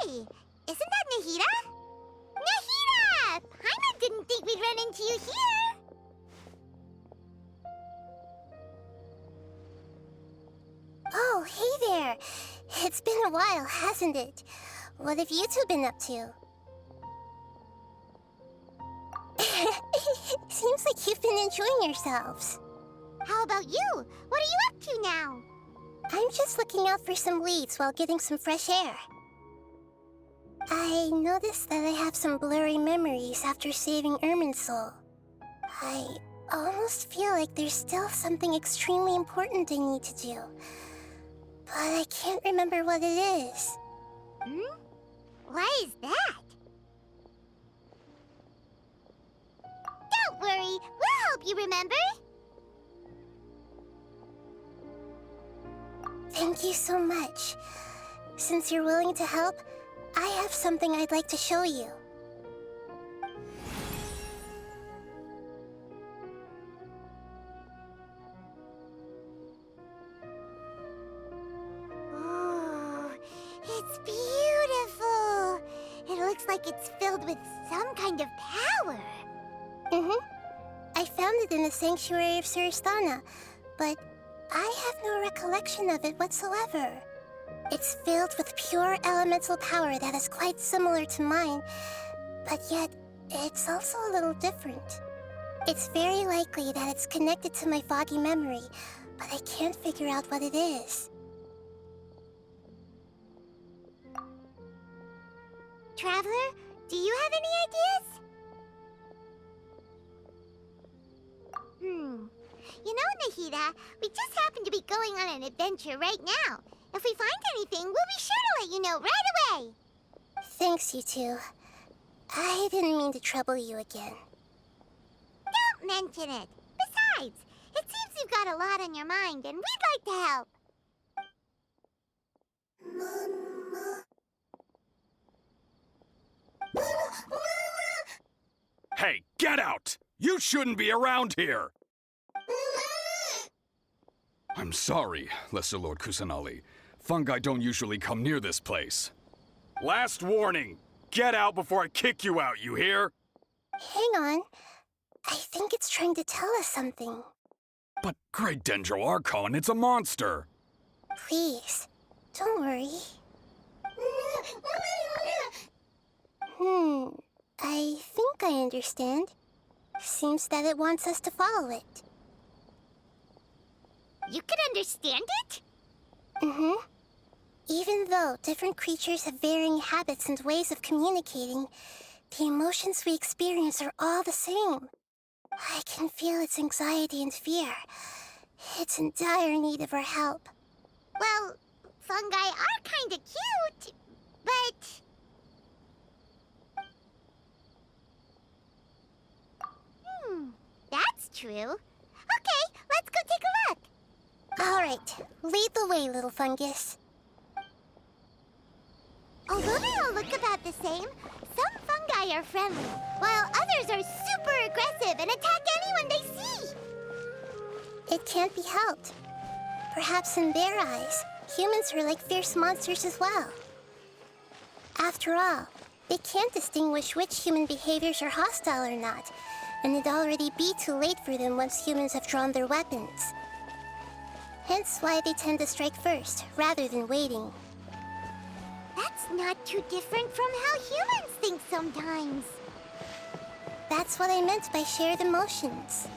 Hey, isn't that Nahida? Nahida! Heimat didn't think we'd run into you here. Oh, hey there. It's been a while, hasn't it? What have you two been up to? Seems like you've been enjoying yourselves. How about you? What are you up to now? I'm just looking out for some leads while getting some fresh air. I noticed that I have some blurry memories after saving Irminsul. I almost feel like there's still something extremely important I need to do. But I can't remember what it is. Hmm? Why is that? Don't worry, we'll help you remember. Thank you so much. Since you're willing to help, I have something I'd like to show you. Oh, it's beautiful. It looks like it's filled with some kind of power. I found it in the sanctuary of Suristana, but I have no recollection of it whatsoever. It's filled with pure elemental power that is quite similar to mine, but yet it's also a little different. It's very likely that it's connected to my foggy memory, but I can't figure out what it is. Traveler, do you have any ideas? You know, Nahida, we just happen to be going on an adventure right now. If we find anything, we'll be sure to let you know right away. Thanks, you two. I didn't mean to trouble you again. Don't mention it. Besides, it seems you've got a lot on your mind, and we'd like to help. Hey, get out! You shouldn't be around here! I'm sorry, Lesser Lord Kusanali. Fungi don't usually come near this place. Last warning! Get out before I kick you out, you hear? Hang on. I think it's trying to tell us something. But Great Dendro Archon, it's a monster! Please, don't worry. I think I understand. Seems that it wants us to follow it. You can understand it? Even though different creatures have varying habits and ways of communicating, the emotions we experience are all the same. I can feel its anxiety and fear. It's in dire need of our help. Well, fungi are kinda cute, but... that's true. Okay, let's go take a look. All right, lead the way, little fungus. Although they all look about the same, some fungi are friendly, while others are super aggressive and attack anyone they see. It can't be helped. Perhaps in their eyes, humans are like fierce monsters as well. After all, they can't distinguish which human behaviors are hostile or not, and it'd already be too late for them once humans have drawn their weapons. Hence why they tend to strike first, rather than waiting. That's not too different from how humans think sometimes. That's what I meant by shared emotions.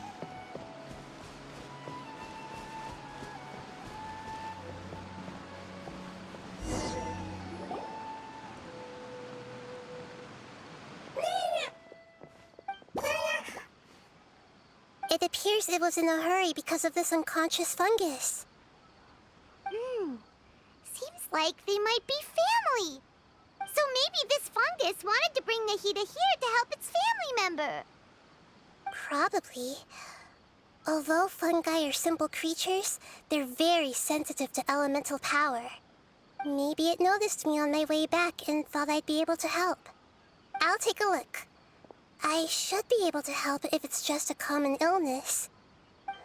It appears it was in a hurry because of this unconscious fungus. Seems like they might be family. So maybe this fungus wanted to bring Nahida here to help its family member. Probably. Although fungi are simple creatures, they're very sensitive to elemental power. Maybe it noticed me on my way back and thought I'd be able to help. I'll take a look. I should be able to help if it's just a common illness.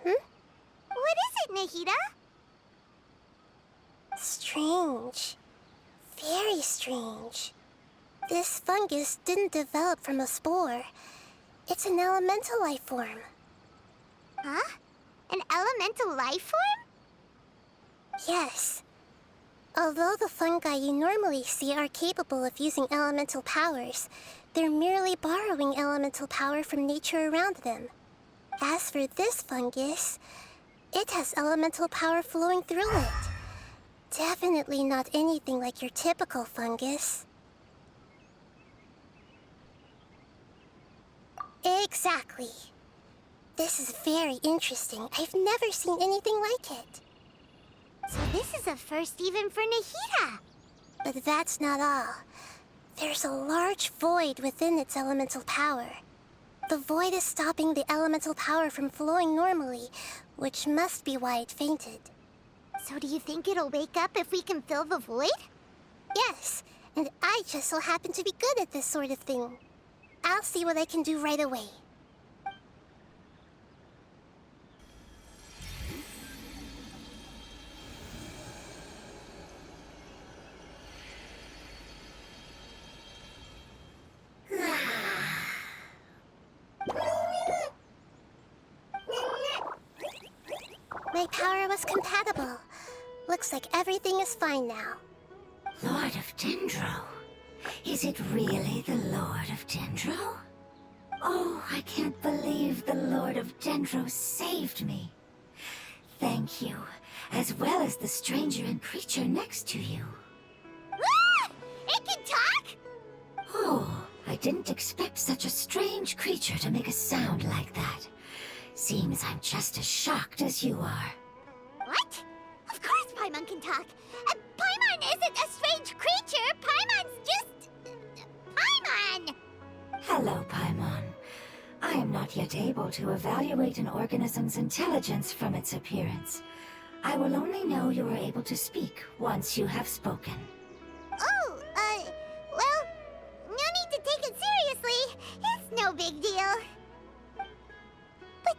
What is it, Nahida? Strange. Very strange. This fungus didn't develop from a spore. It's an elemental life form. Huh? An elemental life form? Yes. Although the fungi you normally see are capable of using elemental powers, they're merely borrowing elemental power from nature around them. As for this fungus, it has elemental power flowing through it. Definitely not anything like your typical fungus. Exactly. This is very interesting. I've never seen anything like it. So this is a first even for Nahida. But that's not all. There's a large void within its elemental power. The void is stopping the elemental power from flowing normally, which must be why it fainted. So do you think it'll wake up if we can fill the void? Yes, and I just so happen to be good at this sort of thing. I'll see what I can do right away. My power was compatible. Looks like everything is fine now. Lord of Dendro? Is it really the Lord of Dendro? Oh, I can't believe the Lord of Dendro saved me. Thank you, as well as the stranger and creature next to you. Ah! It can talk? Oh, I didn't expect such a strange creature to make a sound like that. Seems I'm just as shocked as you are. What? Of course Paimon can talk. Paimon isn't a strange creature. Paimon's just... Paimon! Hello, Paimon. I am not yet able to evaluate an organism's intelligence from its appearance. I will only know you are able to speak once you have spoken. Oh, well, no need to take it seriously. It's no big deal. But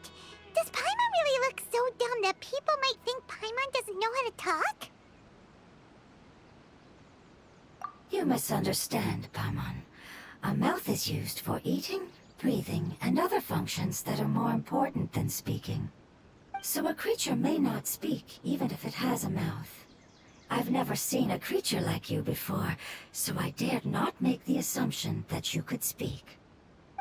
does Paimon really look so dumb that people might think Paimon doesn't know how to talk? You misunderstand, Paimon. A mouth is used for eating, breathing, and other functions that are more important than speaking. So a creature may not speak, even if it has a mouth. I've never seen a creature like you before, so I dared not make the assumption that you could speak.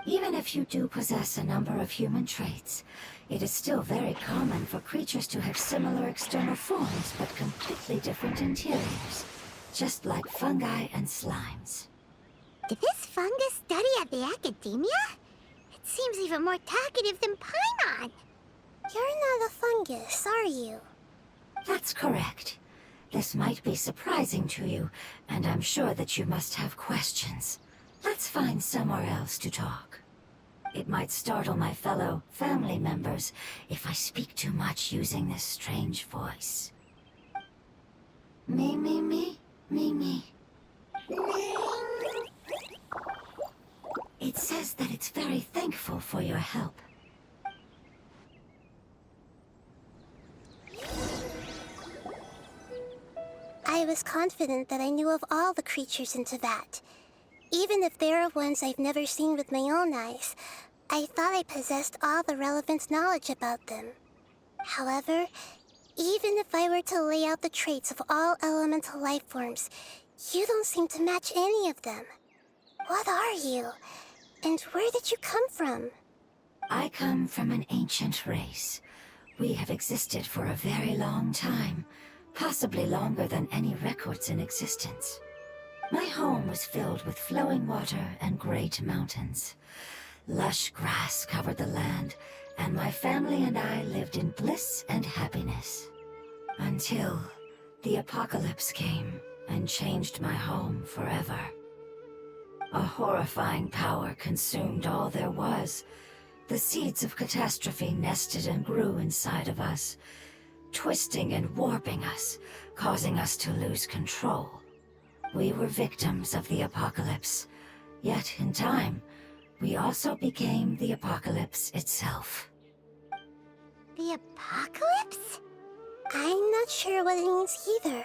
Even if you do possess a number of human traits, it is still very common for creatures to have similar external forms but completely different interiors, just like fungi and slimes. Did this fungus study at the academia? It seems even more talkative than Paimon. You're not a fungus, are you? That's correct. This might be surprising to you, and I'm sure that you must have questions. Let's find somewhere else to talk. It might startle my fellow family members if I speak too much using this strange voice. Me, me, me, me, me. It says that it's very thankful for your help. I was confident that I knew of all the creatures in Teyvat. Even if there are ones I've never seen with my own eyes, I thought I possessed all the relevant knowledge about them. However, even if I were to lay out the traits of all elemental life forms, you don't seem to match any of them. What are you? And where did you come from? I come from an ancient race. We have existed for a very long time, possibly longer than any records in existence. My home was filled with flowing water and great mountains. Lush grass covered the land, and my family and I lived in bliss and happiness. Until the apocalypse came and changed my home forever. A horrifying power consumed all there was. The seeds of catastrophe nested and grew inside of us, twisting and warping us, causing us to lose control. We were victims of the apocalypse, yet in time, we also became the apocalypse itself. The apocalypse? I'm not sure what it means either.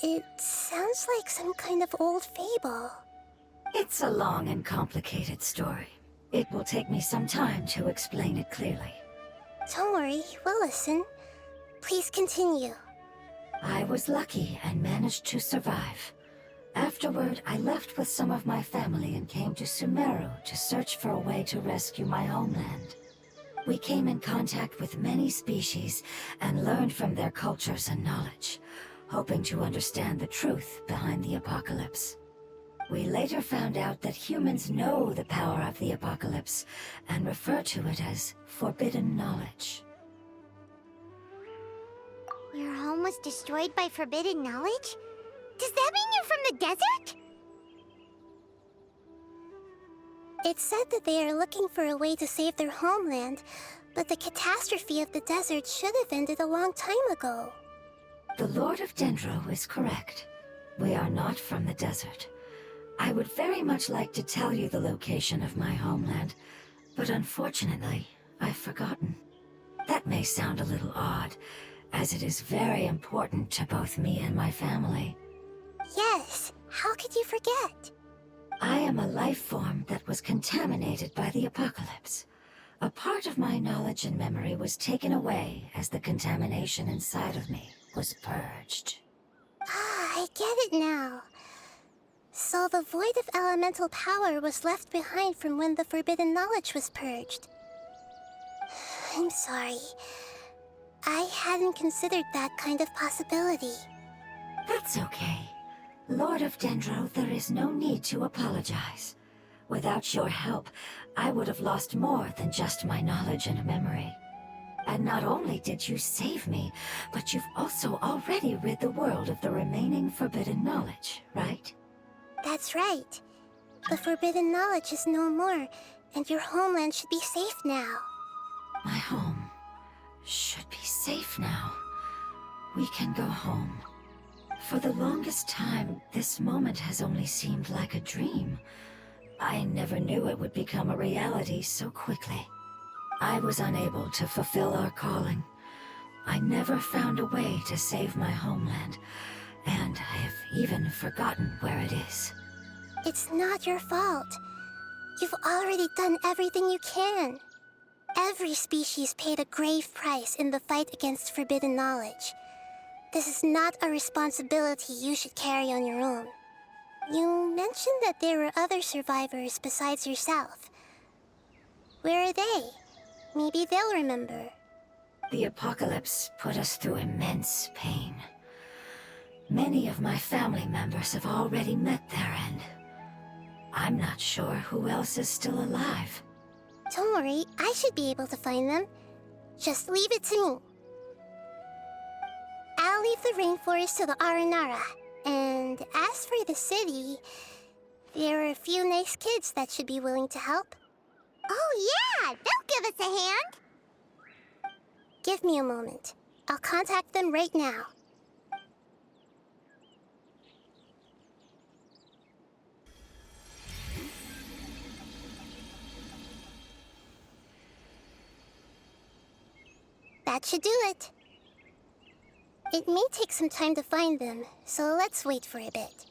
It sounds like some kind of old fable. It's a long and complicated story. It will take me some time to explain it clearly. Don't worry, we'll listen. Please continue. I was lucky and managed to survive. Afterward, I left with some of my family and came to Sumeru to search for a way to rescue my homeland. We came in contact with many species and learned from their cultures and knowledge, hoping to understand the truth behind the apocalypse. We later found out that humans know the power of the apocalypse and refer to it as forbidden knowledge. Your home was destroyed by forbidden knowledge? Does that mean you're from the desert? It said that they are looking for a way to save their homeland, but the catastrophe of the desert should have ended a long time ago. The Lord of Dendro is correct. We are not from the desert. I would very much like to tell you the location of my homeland, but unfortunately, I've forgotten. That may sound a little odd, as it is very important to both me and my family. Yes, how could you forget? I am a life form that was contaminated by the apocalypse. A part of my knowledge and memory was taken away as the contamination inside of me was purged. Ah, I get it now. So the void of elemental power was left behind from when the forbidden knowledge was purged. I'm sorry. I hadn't considered that kind of possibility. That's okay. Lord of Dendro, there is no need to apologize. Without your help, I would have lost more than just my knowledge and memory. And not only did you save me, but you've also already rid the world of the remaining forbidden knowledge, right? That's right. The forbidden knowledge is no more, and your homeland should be safe now. My home should be safe now. We can go home. For the longest time, this moment has only seemed like a dream. I never knew it would become a reality so quickly. I was unable to fulfill our calling. I never found a way to save my homeland, and I have even forgotten where it is. It's not your fault. You've already done everything you can. Every species paid a grave price in the fight against forbidden knowledge. This is not a responsibility you should carry on your own. You mentioned that there were other survivors besides yourself. Where are they? Maybe they'll remember. The apocalypse put us through immense pain. Many of my family members have already met their end. I'm not sure who else is still alive. Don't worry, I should be able to find them. Just leave it to me. I'll leave the rainforest to the Aranara. And as for the city, there are a few nice kids that should be willing to help. Oh yeah, they'll give us a hand. Give me a moment. I'll contact them right now. That should do it. It may take some time to find them, so let's wait for a bit.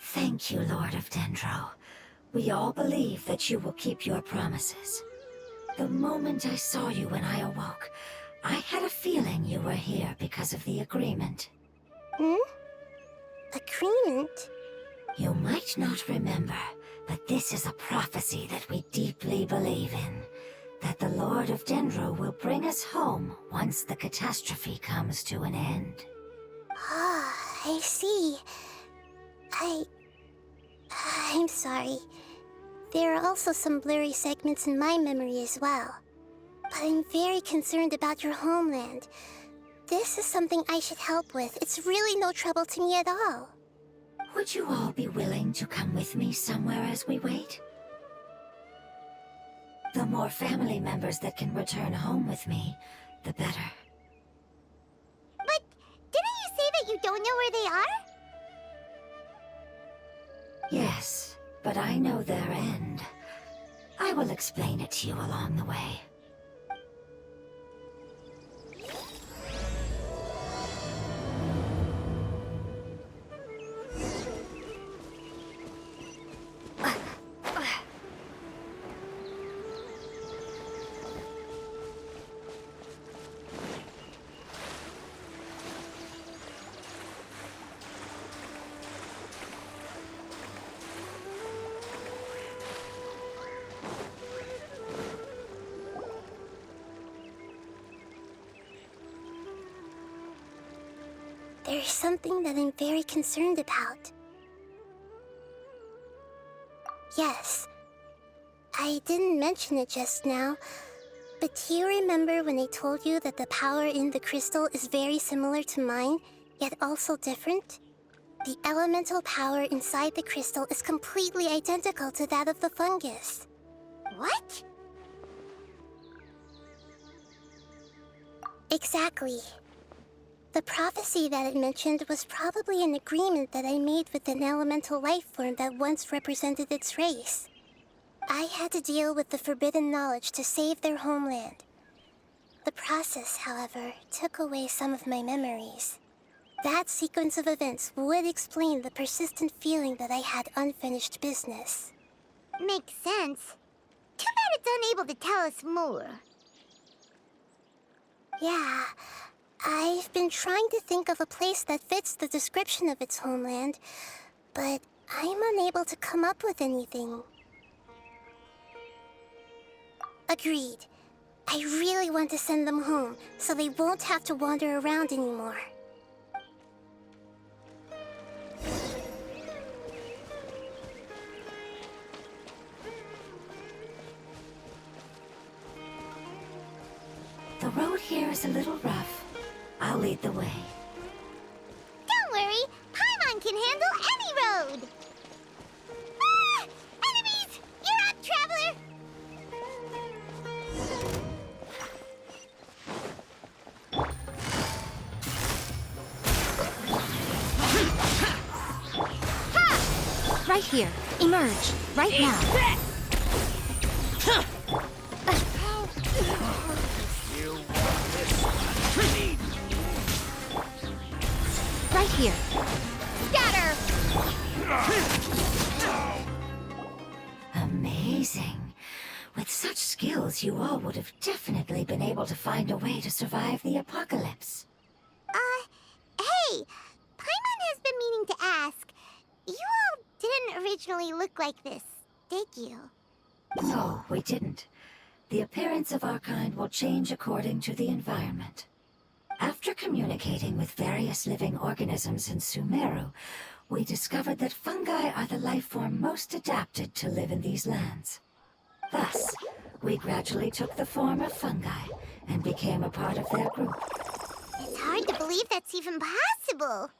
Thank you, Lord of Dendro. We all believe that you will keep your promises. The moment I saw you when I awoke, I had a feeling you were here because of the agreement. Agreement? You might not remember, but this is a prophecy that we deeply believe in. That the Lord of Dendro will bring us home once the catastrophe comes to an end. Ah, I see. I'm sorry. There are also some blurry segments in my memory as well. But I'm very concerned about your homeland. This is something I should help with. It's really no trouble to me at all. Would you all be willing to come with me somewhere as we wait? The more family members that can return home with me, the better. But didn't you say that you don't know where they are? Yes, but I know their end. I will explain it to you along the way. there's something that I'm very concerned about. Yes, I didn't mention it just now, but do you remember when I told you that the power in the crystal is very similar to mine, yet also different? The elemental power inside the crystal is completely identical to that of the fungus. What? Exactly. The prophecy that it mentioned was probably an agreement that I made with an elemental life form that once represented its race. I had to deal with the forbidden knowledge to save their homeland. The process, however, took away some of my memories. That sequence of events would explain the persistent feeling that I had unfinished business. Makes sense. Too bad it's unable to tell us more. Yeah, I've been trying to think of a place that fits the description of its homeland, but I'm unable to come up with anything. Agreed. I really want to send them home, so they won't have to wander around anymore. The road here is a little rough. I'll lead the way. Don't worry, Paimon can handle any road! Ah! Enemies! You're up, traveler! Right here. Emerge. Right now. Right here. Scatter! Amazing. With such skills, you all would have definitely been able to find a way to survive the apocalypse. Hey! Paimon has been meaning to ask. You all didn't originally look like this, did you? No, we didn't. The appearance of our kind will change according to the environment. After communicating with various living organisms in Sumeru, we discovered that fungi are the life form most adapted to live in these lands. Thus, we gradually took the form of fungi and became a part of their group. It's hard to believe that's even possible.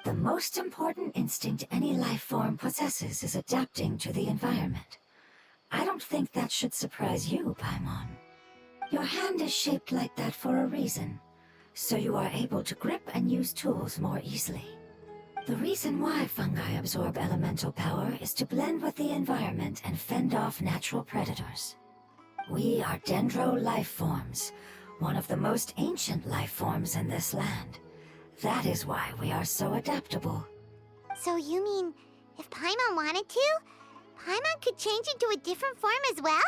The most important instinct any life form possesses is adapting to the environment. I don't think that should surprise you, Paimon. Your hand is shaped like that for a reason, so you are able to grip and use tools more easily. The reason why fungi absorb elemental power is to blend with the environment and fend off natural predators. We are dendro life forms, one of the most ancient life forms in this land. That is why we are so adaptable. So you mean, if Paimon wanted to, Paimon could change into a different form as well?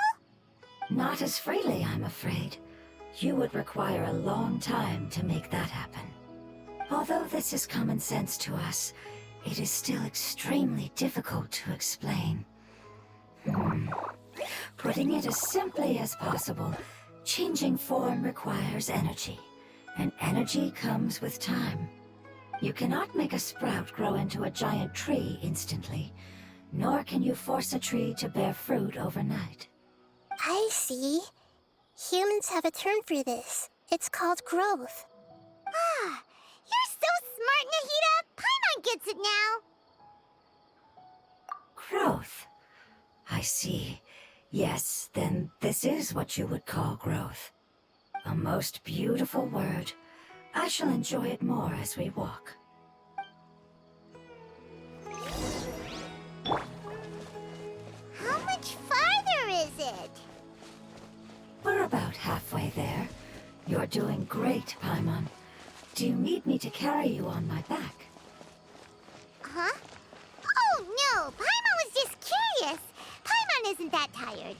Not as freely, I'm afraid. You would require a long time to make that happen. Although this is common sense to us, it is still extremely difficult to explain. Putting it as simply as possible, changing form requires energy, and energy comes with time. You cannot make a sprout grow into a giant tree instantly, nor can you force a tree to bear fruit overnight. I see. Humans have a term for this. It's called growth. Ah, you're so smart, Nahida! Paimon gets it now! Growth. I see. Yes, then this is what you would call growth. A most beautiful word. I shall enjoy it more as we walk. How much farther is it? We're about halfway there. You're doing great, Paimon. Do you need me to carry you on my back? Huh? Oh, no! Paimon was just curious! Paimon isn't that tired.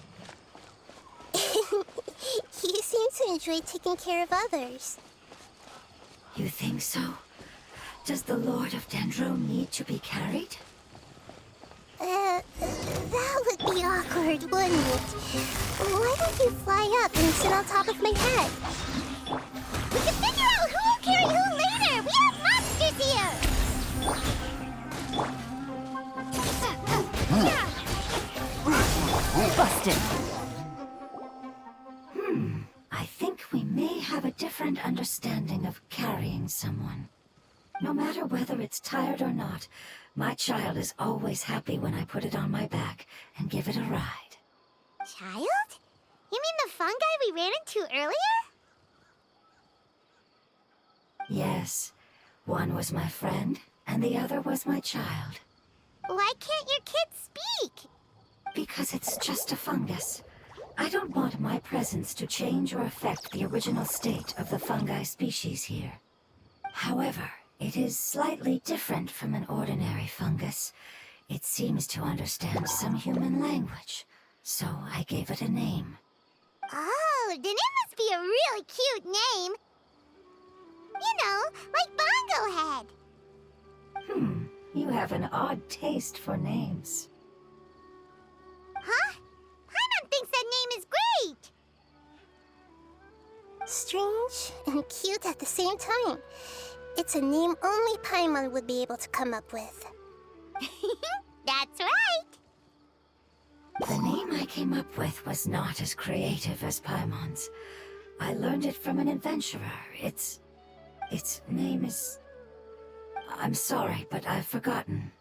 You seem to enjoy taking care of others. You think so? Does the Lord of Dendro need to be carried? That would be awkward, wouldn't it? Why don't you fly up and sit on top of my head? We can figure out who will carry who later! We have monsters exhausted. I think we may have a different understanding of carrying someone. No matter whether it's tired or not, my child is always happy when I put it on my back and give it a ride. Child? You mean the fungi we ran into earlier? Yes, one was my friend, and the other was my child. Why can't your kid speak? Because it's just a fungus. I don't want my presence to change or affect the original state of the fungi species here. However, it is slightly different from an ordinary fungus. It seems to understand some human language, so I gave it a name. Oh, then it must be a really cute name. You know, like Bongo Head. You have an odd taste for names. Huh? Paimon thinks that name is great. Strange and cute at the same time. It's a name only Paimon would be able to come up with. That's right. The name I came up with was not as creative as Paimon's. I learned it from an adventurer. Its name is... I'm sorry, but I've forgotten.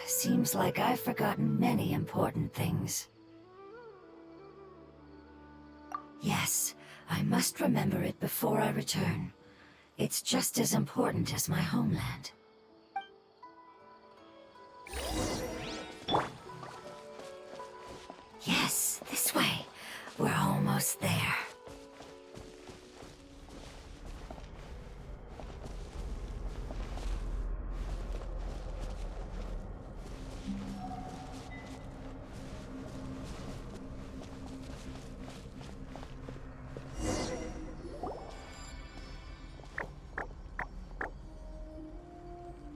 Seems like I've forgotten many important things. Yes, I must remember it before I return. It's just as important as my homeland. Yes, this way. We're almost there.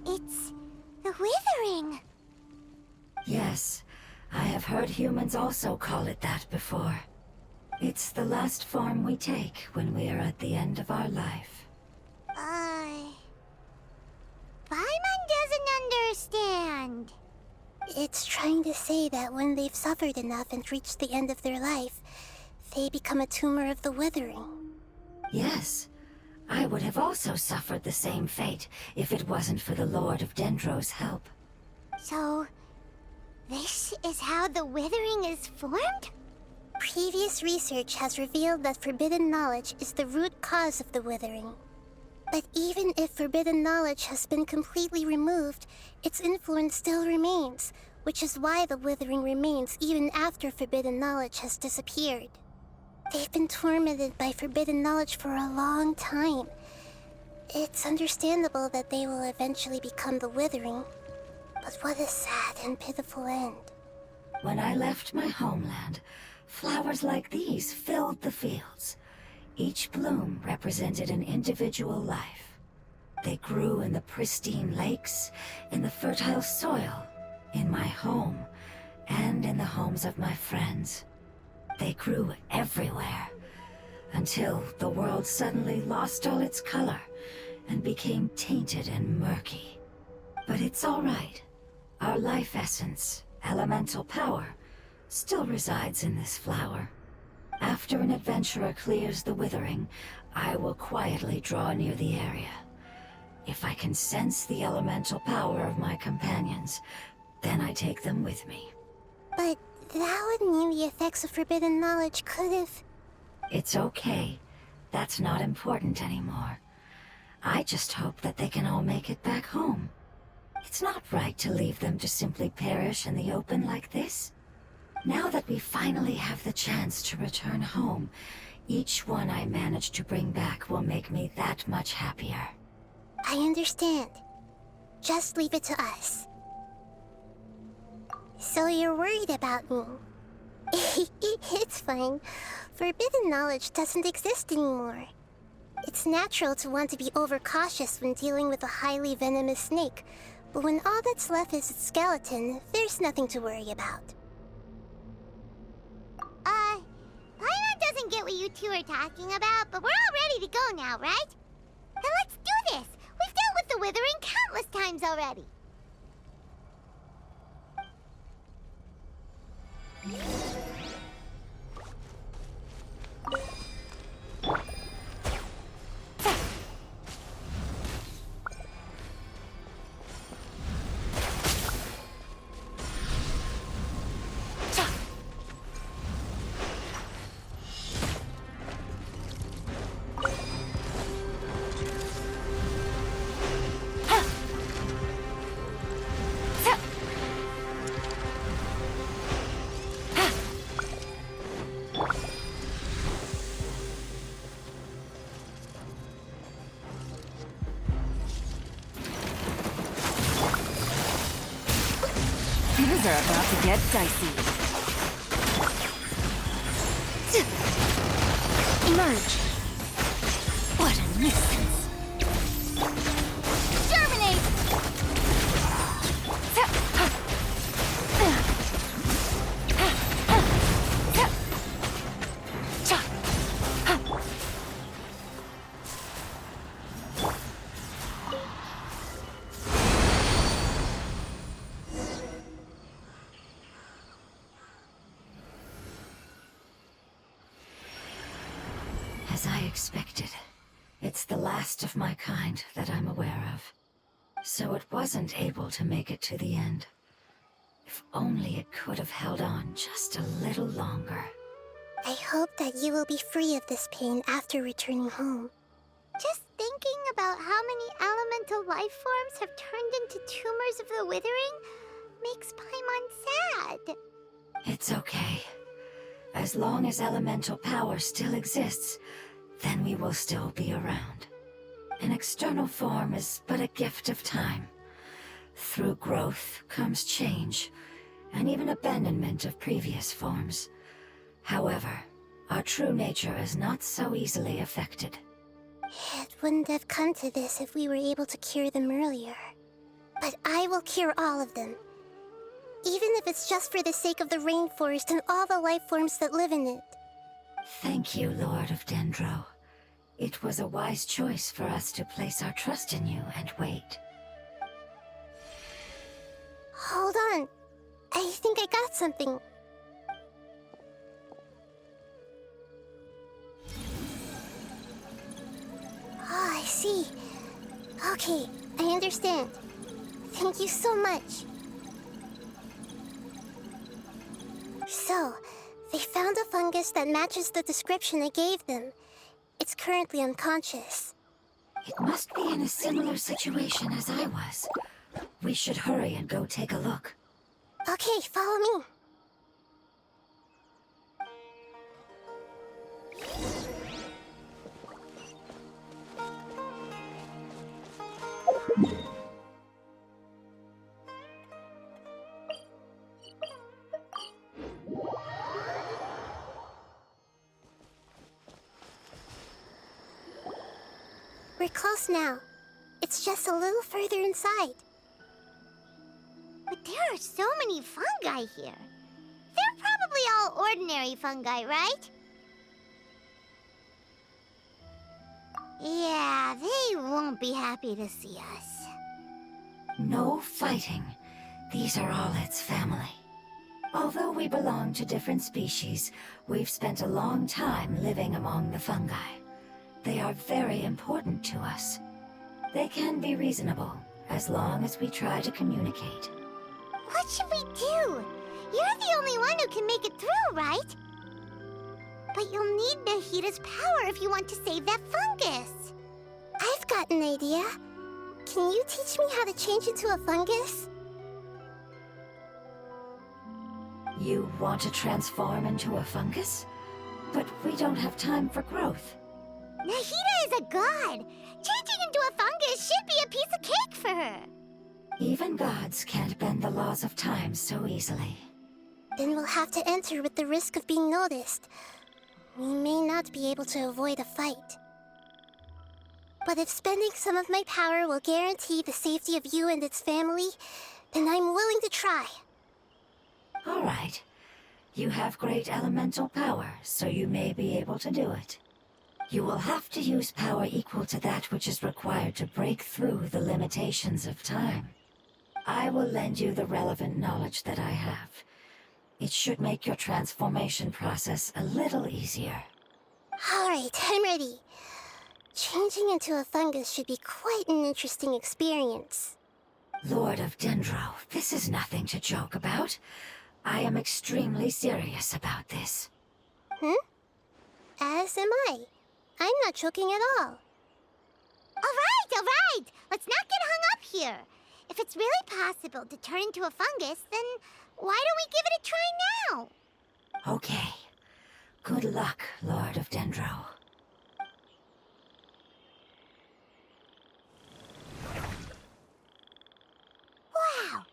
It's the Withering. Yes, I have heard humans also call it that before. It's the last form we take when we are at the end of our life. Paimon doesn't understand. It's trying to say that when they've suffered enough and reached the end of their life, they become a tumor of the Withering. Yes, I would have also suffered the same fate if it wasn't for the Lord of Dendro's help. So, this is how the Withering is formed? Previous research has revealed that forbidden knowledge is the root cause of the Withering. But even if forbidden knowledge has been completely removed, its influence still remains, which is why the Withering remains even after forbidden knowledge has disappeared. They've been tormented by forbidden knowledge for a long time. It's understandable that they will eventually become the Withering. But what a sad and pitiful end. When I left my homeland, flowers like these filled the fields. Each bloom represented an individual life. They grew in the pristine lakes, in the fertile soil, in my home, and in the homes of my friends. They grew everywhere, until the world suddenly lost all its color and became tainted and murky. But it's all right. Our life essence, elemental power, still resides in this flower. After an adventurer clears the Withering, I will quietly draw near the area. If I can sense the elemental power of my companions, then I take them with me. But that would mean the effects of forbidden knowledge could have... It's okay. That's not important anymore. I just hope that they can all make it back home. It's not right to leave them to simply perish in the open like this. Now that we finally have the chance to return home, each one I manage to bring back will make me that much happier. I understand. Just leave it to us. So you're worried about me? It's fine. Forbidden knowledge doesn't exist anymore. It's natural to want to be overcautious when dealing with a highly venomous snake, but when all that's left is its skeleton, there's nothing to worry about. Paimon doesn't get what you two are talking about, but we're all ready to go now, right? Then let's do this! We've dealt with the Withering countless times already! Things are about to get dicey. Emerge. What a nuisance. Germinate! As I expected, it's the last of my kind that I'm aware of. So it wasn't able to make it to the end. If only it could have held on just a little longer. I hope that you will be free of this pain after returning home. Just thinking about how many elemental life forms have turned into tumors of the withering makes Paimon sad. It's okay. As long as elemental power still exists, then we will still be around. An external form is but a gift of time. Through growth comes change, and even abandonment of previous forms. However, our true nature is not so easily affected. It wouldn't have come to this if we were able to cure them earlier. But I will cure all of them. Even if it's just for the sake of the rainforest and all the life forms that live in it. Thank you, Lord of Dendro. It was a wise choice for us to place our trust in you and wait. Hold on. I think I got something. Oh, I see. Okay, I understand. Thank you so much. So, they found a fungus that matches the description I gave them. It's currently unconscious. It must be in a similar situation as I was. We should hurry and go take a look. Okay, follow me. We're close now. It's just a little further inside. But there are so many fungi here. They're probably all ordinary fungi, right? Yeah, they won't be happy to see us. No fighting. These are all its family. Although we belong to different species, we've spent a long time living among the fungi. They are very important to us. They can be reasonable, as long as we try to communicate. What should we do? You're the only one who can make it through, right? But you'll need Nahita's power if you want to save that fungus. I've got an idea. Can you teach me how to change into a fungus? You want to transform into a fungus? But we don't have time for growth. Nahita is a god. Changing into a fungus should be a piece of cake for her. Even gods can't bend the laws of time so easily. Then we'll have to enter with the risk of being noticed. We may not be able to avoid a fight. But if spending some of my power will guarantee the safety of you and its family, then I'm willing to try. All right. You have great elemental power, so you may be able to do it. You will have to use power equal to that which is required to break through the limitations of time. I will lend you the relevant knowledge that I have. It should make your transformation process a little easier. Alright, I'm ready. Changing into a fungus should be quite an interesting experience. Lord of Dendro, this is nothing to joke about. I am extremely serious about this. As am I. I'm not joking at all. All right! Let's not get hung up here. If it's really possible to turn into a fungus, then why don't we give it a try now? Okay. Good luck, Lord of Dendro. Wow!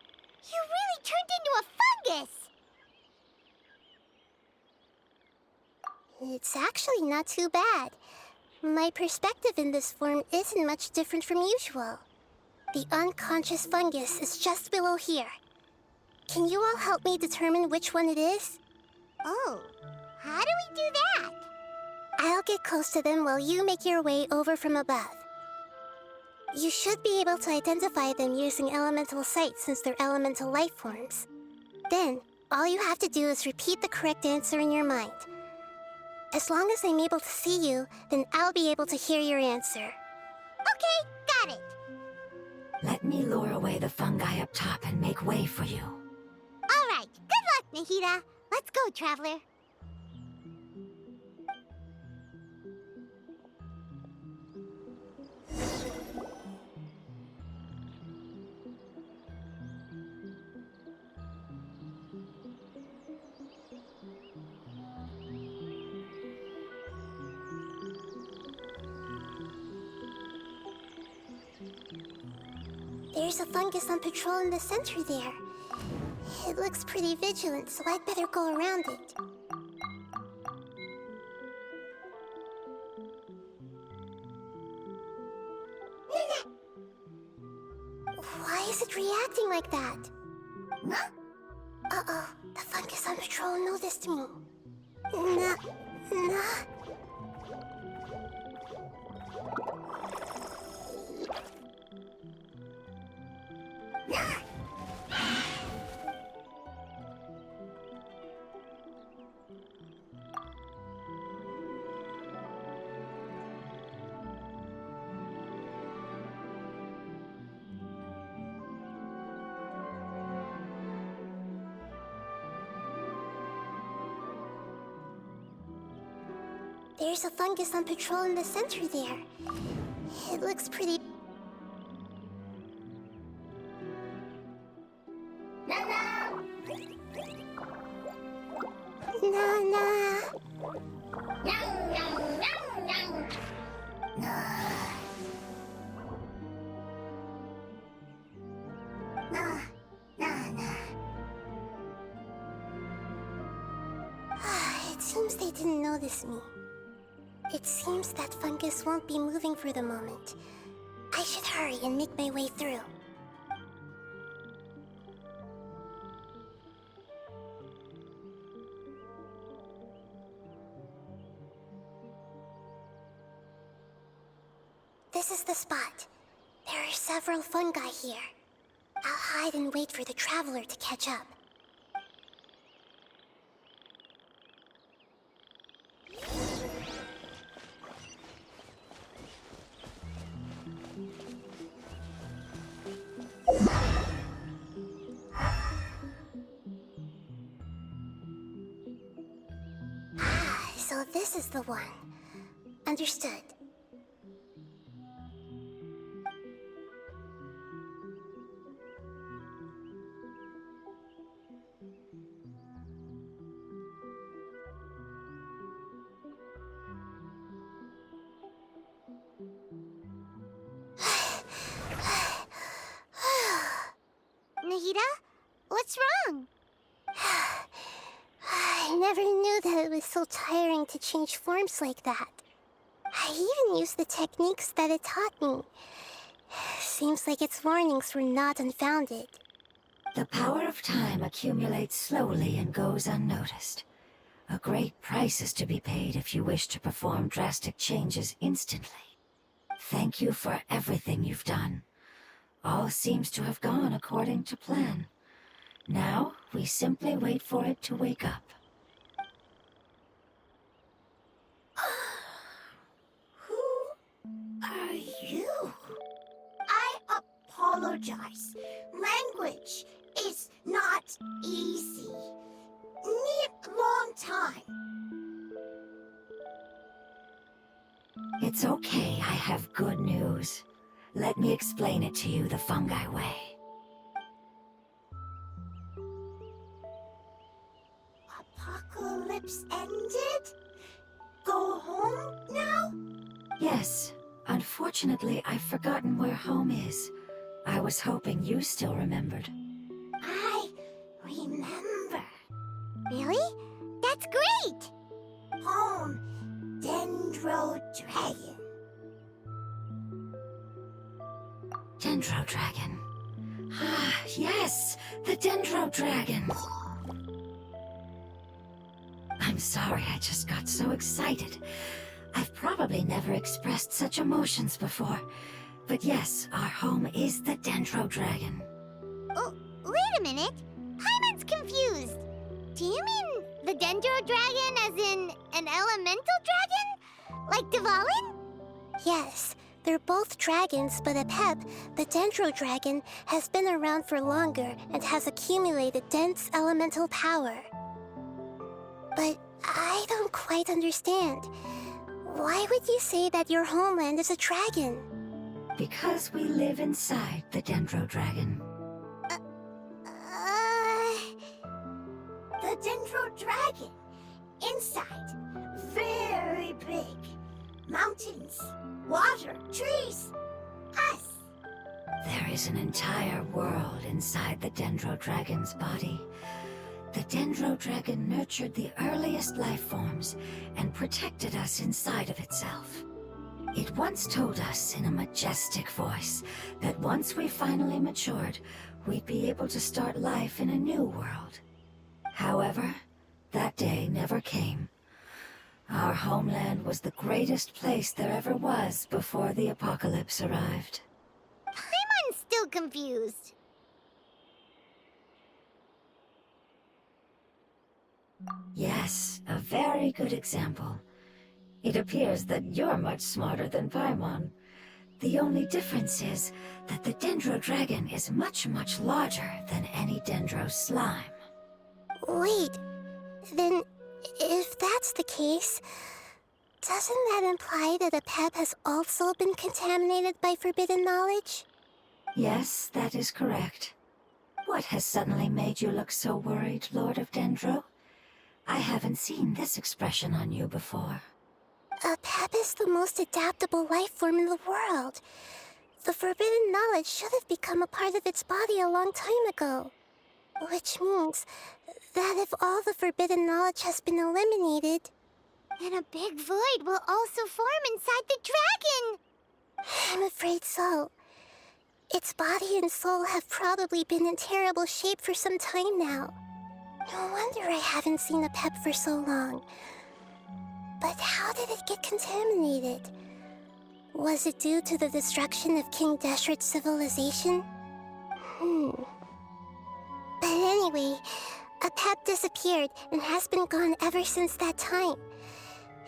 You really turned into a fungus! It's actually not too bad. My perspective in this form isn't much different from usual. The unconscious fungus is just below here. Can you all help me determine which one it is? Oh, how do we do that? I'll get close to them while you make your way over from above. You should be able to identify them using elemental sight since they're elemental life forms. Then, all you have to do is repeat the correct answer in your mind. As long as I'm able to see you, then I'll be able to hear your answer. Okay, got it. Let me lure away the fungi up top and make way for you. All right, good luck, Nahida. Let's go, Traveler. There's a fungus on patrol in the center there. It looks pretty vigilant, so I'd better go around it. Why is it reacting like that? Uh-oh, the fungus on patrol noticed me. Nah. There's a fungus on patrol in the center there. It looks pretty... Nah. It seems they didn't notice me. It seems that fungus won't be moving for the moment. I should hurry and make my way through. This is the spot. There are several fungi here. I'll hide and wait for the traveler to catch up. So this is the one. Understood. Nahida, what's wrong? I never knew that it was so tiring to change forms like that. I even used the techniques that it taught me. Seems like its warnings were not unfounded. The power of time accumulates slowly and goes unnoticed. A great price is to be paid if you wish to perform drastic changes instantly. Thank you for everything you've done. All seems to have gone according to plan. Now, we simply wait for it to wake up. Who are you? I apologize. Language is not easy. Need long time. It's okay, I have good news. Let me explain it to you the fungi way. Apocalypse ended? Go home now? Yes, unfortunately, I've forgotten where home is. I was hoping you still remembered. I remember. Really? That's great! Home, Dendro Dragon. Dendro Dragon. Ah, yes, the Dendro Dragon. I'm sorry, I just got so excited. I've probably never expressed such emotions before. But yes, our home is the Dendro Dragon. Oh, wait a minute. Heimat's confused. Do you mean the Dendro Dragon as in an elemental dragon? Like Dvalin? Yes, they're both dragons, but Apep, the Dendro Dragon, has been around for longer and has accumulated dense elemental power. But I don't quite understand. Why would you say that your homeland is a dragon? Because we live inside the Dendro Dragon. The Dendro Dragon. Inside. Very big. Mountains, water, trees. Us. There is an entire world inside the Dendro Dragon's body. The Dendro Dragon nurtured the earliest life forms and protected us inside of itself. It once told us in a majestic voice that once we finally matured, we'd be able to start life in a new world. However, that day never came. Our homeland was the greatest place there ever was before the apocalypse arrived. I'm still confused. Yes, a very good example. It appears that you're much smarter than Paimon. The only difference is that the Dendro Dragon is much, much larger than any Dendro slime. Wait, then if that's the case, doesn't that imply that Apep has also been contaminated by forbidden knowledge? Yes, that is correct. What has suddenly made you look so worried, Lord of Dendro? I haven't seen this expression on you before. Apep is the most adaptable life form in the world. The forbidden knowledge should have become a part of its body a long time ago. Which means that if all the forbidden knowledge has been eliminated, then a big void will also form inside the dragon! I'm afraid so. Its body and soul have probably been in terrible shape for some time now. No wonder I haven't seen Apep for so long. But how did it get contaminated? Was it due to the destruction of King Deshret's civilization? But anyway, Apep disappeared and has been gone ever since that time.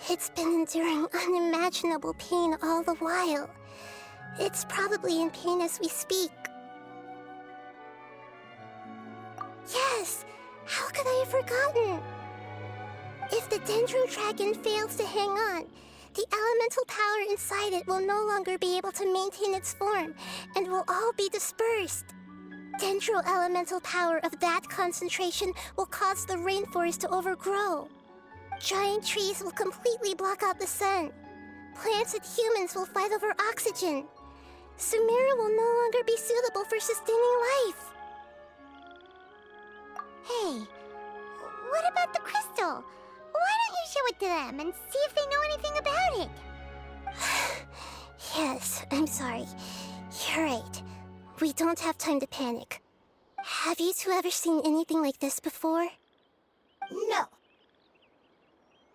It's been enduring unimaginable pain all the while. It's probably in pain as we speak. Yes! How could I have forgotten? If the Dendro Dragon fails to hang on, the elemental power inside it will no longer be able to maintain its form and will all be dispersed. Dendro elemental power of that concentration will cause the rainforest to overgrow. Giant trees will completely block out the sun. Plants and humans will fight over oxygen. Sumeru will no longer be suitable for sustaining life. Hey, what about the crystal? Why don't you show it to them and see if they know anything about it? Yes, I'm sorry. You're right. We don't have time to panic. Have you two ever seen anything like this before? No.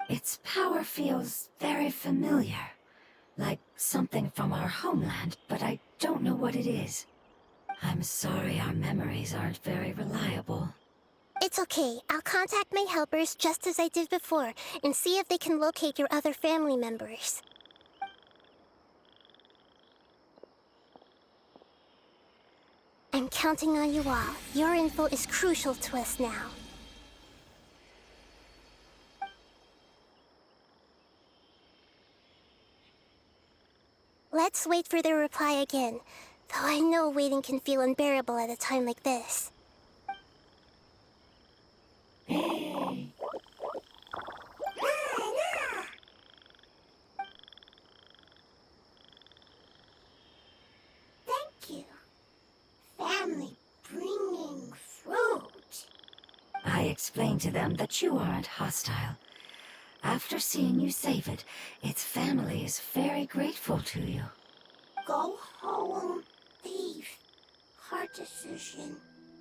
Its power feels very familiar. Like something from our homeland, but I don't know what it is. I'm sorry our memories aren't very reliable. It's okay. I'll contact my helpers just as I did before and see if they can locate your other family members. I'm counting on you all. Your info is crucial to us now. Let's wait for their reply again, though I know waiting can feel unbearable at a time like this. Thank you. Family bringing fruit. I explained to them that you aren't hostile. After seeing you save it, its family is very grateful to you. Go home. Leave. Hard decision.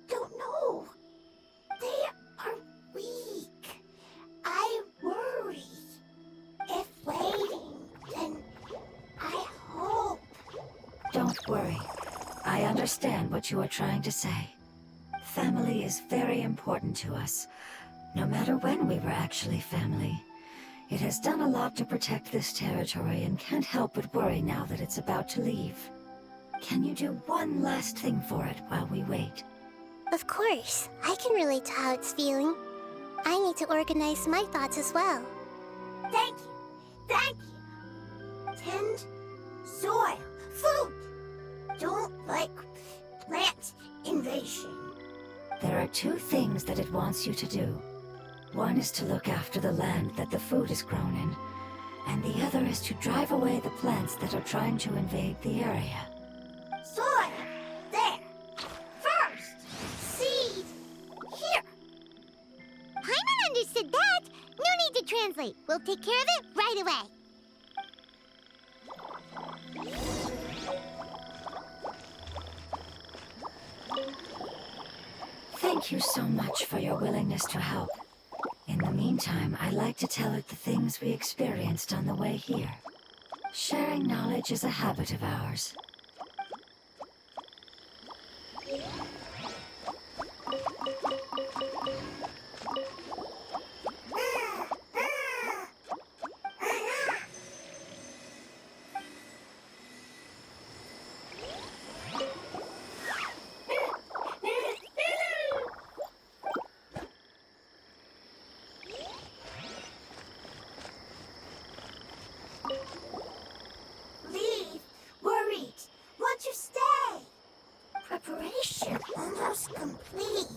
Don't know. They are weak. I worry. If waiting, then I hope. Don't worry. I understand what you are trying to say. Family is very important to us, no matter when we were actually family. It has done a lot to protect this territory and can't help but worry now that it's about to leave. Can you do one last thing for it while we wait? Of course, I can relate to how it's feeling. I need to organize my thoughts as well. Thank you. Thank you. Tend soil. Food. Don't like plant invasion. There are two things that it wants you to do. One is to look after the land that the food is grown in, and the other is to drive away the plants that are trying to invade the area. Soil. There. First. Seed. Here. Heimat understood that. No need to translate. We'll take care of it right away. Thank you so much for your willingness to help. In the meantime, I'd like to tell it the things we experienced on the way here. Sharing knowledge is a habit of ours. Leave. Worried. Want to stay. Preparation almost complete.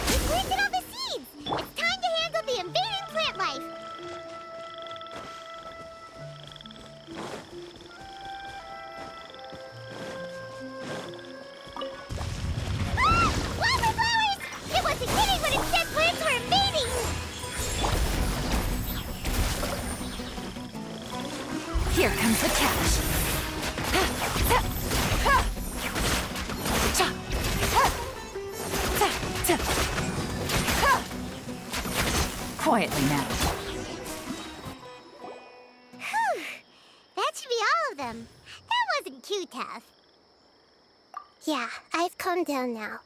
We planted all the seeds. It's time to handle the invading plant life. Ah! Wildflowers! It wasn't kidding when it said plants were invading. Here comes the catch. Quietly now. Whew. That should be all of them. That wasn't too tough. Yeah, I've calmed down now.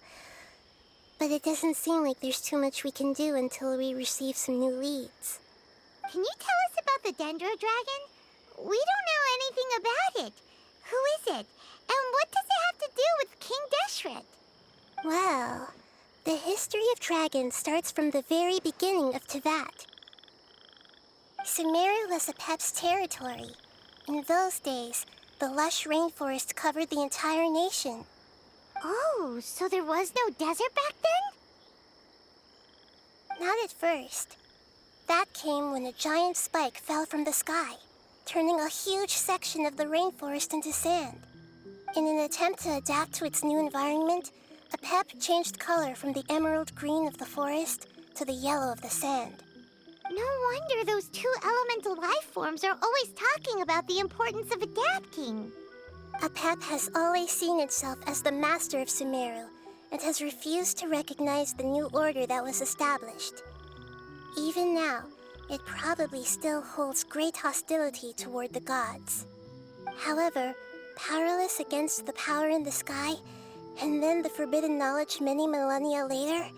But it doesn't seem like there's too much we can do until we receive some new leads. Can you tell us about the Dendro Dragon? We don't know anything about it. Who is it? And what does it have to do with King Deshret? Well, the history of dragons starts from the very beginning of Tevat. Sumeru was a Pep's territory. In those days, The lush rainforest covered the entire nation. Oh, so there was no desert back then? Not at first. That came when a giant spike fell from the sky, turning a huge section of the rainforest into sand. In an attempt to adapt to its new environment, Apep changed color from the emerald green of the forest to the yellow of the sand. No wonder those two elemental life forms are always talking about the importance of adapting. Apep has always seen itself as the master of Sumeru and has refused to recognize the new order that was established. Even now, it probably still holds great hostility toward the gods. However, powerless against the power in the sky, and then the forbidden knowledge many millennia later,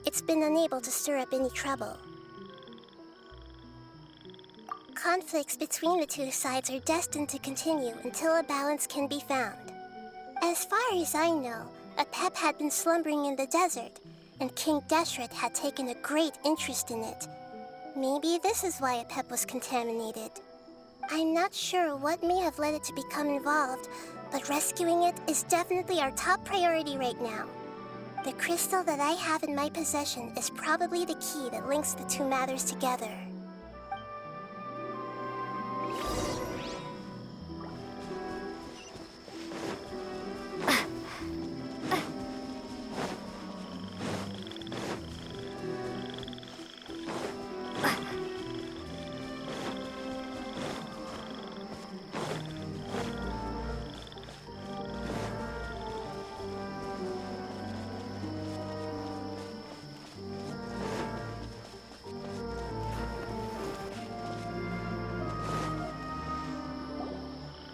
it's been unable to stir up any trouble. Conflicts between the two sides are destined to continue until a balance can be found. As far as I know, Apep had been slumbering in the desert, and King Deshret had taken a great interest in it. Maybe this is why Apep was contaminated. I'm not sure what may have led it to become involved, but rescuing it is definitely our top priority right now. The crystal that I have in my possession is probably the key that links the two matters together.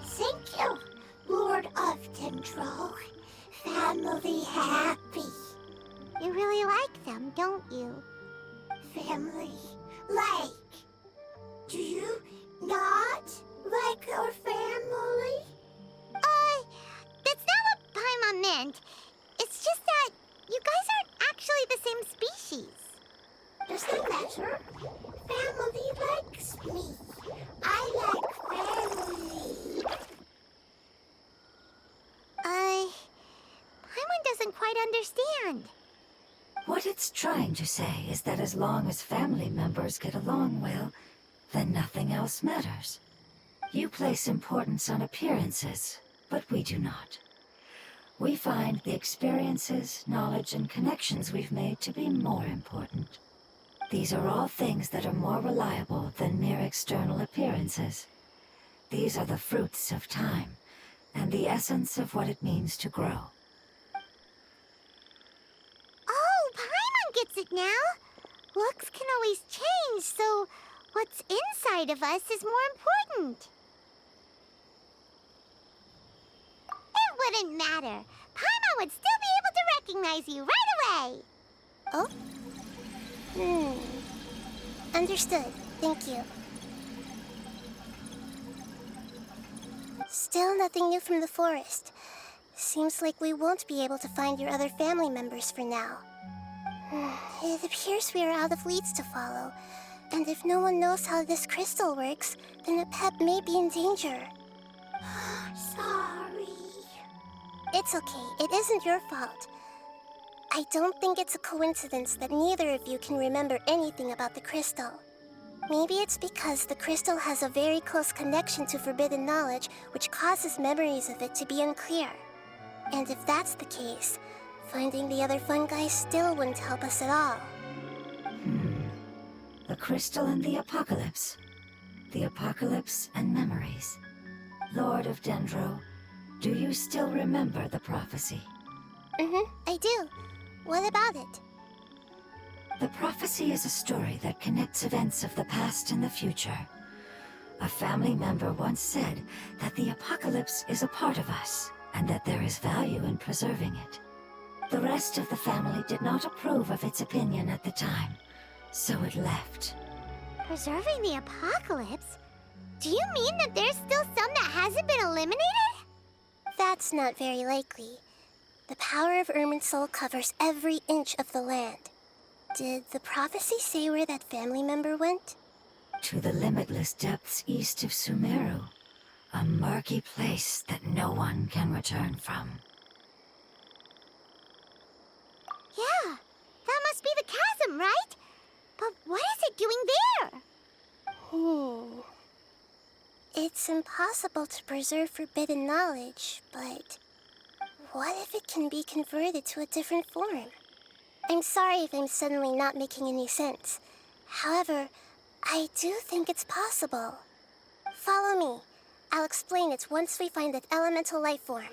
Thank you, Lord of Dendro. Family happy. You really like them, don't you? Family like. Do you not like our family? That's not what Paimon meant. It's just that you guys aren't actually the same species. Doesn't matter. Family likes me. I like family. Paimon doesn't quite understand. What it's trying to say is that as long as family members get along well, then nothing else matters. You place importance on appearances, but we do not. We find the experiences, knowledge, and connections we've made to be more important. These are all things that are more reliable than mere external appearances. These are the fruits of time, and the essence of what it means to grow. Oh, Paimon gets it now. Looks can always change, so what's inside of us is more important. It wouldn't matter. Paimon would still be able to recognize you right away. Oh? Understood. Thank you. Still nothing new from the forest. Seems like we won't be able to find your other family members for now. It appears we are out of leads to follow. And if no one knows how this crystal works, then Apep may be in danger. Sorry. It's okay. It isn't your fault. I don't think it's a coincidence that neither of you can remember anything about the crystal. Maybe it's because the crystal has a very close connection to forbidden knowledge, which causes memories of it to be unclear. And if that's the case, finding the other fungi still wouldn't help us at all. The crystal and the apocalypse. The apocalypse and memories. Lord of Dendro, do you still remember the prophecy? I do. What about it? The prophecy is a story that connects events of the past and the future. A family member once said that the apocalypse is a part of us, and that there is value in preserving it. The rest of the family did not approve of its opinion at the time, so it left. Preserving the apocalypse? Do you mean that there's still some that hasn't been eliminated? That's not very likely. The power of Irminsul covers every inch of the land. Did the prophecy say where that family member went? To the limitless depths east of Sumeru, A murky place that no one can return from. Yeah, that must be the chasm, right? But what is it doing there? It's impossible to preserve forbidden knowledge, but what if it can be converted to a different form? I'm sorry if I'm suddenly not making any sense. However, I do think it's possible. Follow me. I'll explain it once we find that elemental life form.